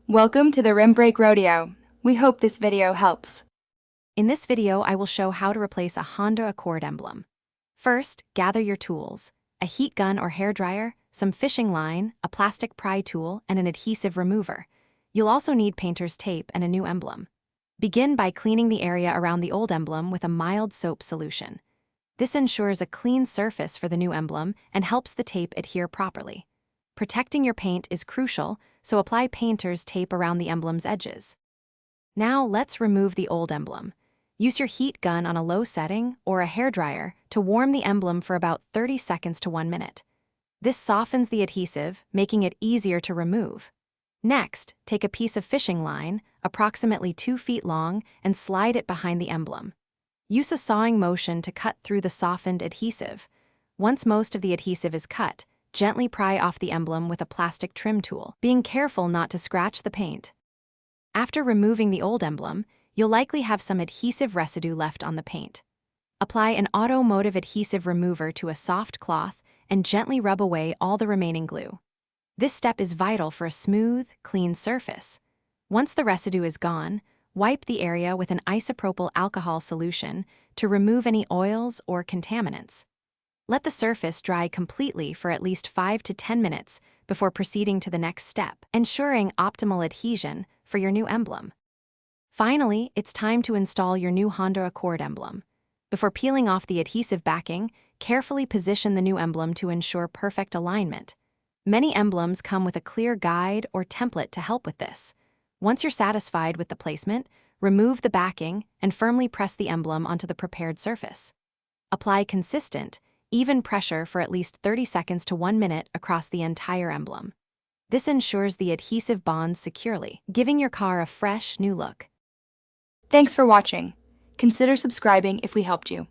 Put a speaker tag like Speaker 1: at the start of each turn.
Speaker 1: Welcome to the Rim Break Rodeo. We hope this video helps.
Speaker 2: In this video, I will show how to replace a Honda Accord emblem. First, gather your tools: a heat gun or hairdryer, some fishing line, a plastic pry tool, and an adhesive remover. You'll also need painter's tape and a new emblem. Begin by cleaning the area around the old emblem with a mild soap solution. This ensures a clean surface for the new emblem and helps the tape adhere properly. Protecting your paint is crucial, so apply painter's tape around the emblem's edges. Now let's remove the old emblem. Use your heat gun on a low setting or a hairdryer to warm the emblem for about 30 seconds to 1 minute. This softens the adhesive, making it easier to remove. Next, take a piece of fishing line, approximately 2 feet long, and slide it behind the emblem. Use a sawing motion to cut through the softened adhesive. Once most of the adhesive is cut, gently pry off the emblem with a plastic trim tool, being careful not to scratch the paint. After removing the old emblem, you'll likely have some adhesive residue left on the paint. Apply an automotive adhesive remover to a soft cloth and gently rub away all the remaining glue. This step is vital for a smooth, clean surface. Once the residue is gone, wipe the area with an isopropyl alcohol solution to remove any oils or contaminants. Let the surface dry completely for at least 5 to 10 minutes before proceeding to the next step, ensuring optimal adhesion for your new emblem. Finally, it's time to install your new Honda Accord emblem. Before peeling off the adhesive backing, carefully position the new emblem to ensure perfect alignment. Many emblems come with a clear guide or template to help with this. Once you're satisfied with the placement, remove the backing and firmly press the emblem onto the prepared surface. Apply consistent, even pressure for at least 30 seconds to 1 minute across the entire emblem. This ensures the adhesive bonds securely, giving your car a fresh, new look.
Speaker 1: Thanks for watching. Consider subscribing if we helped you.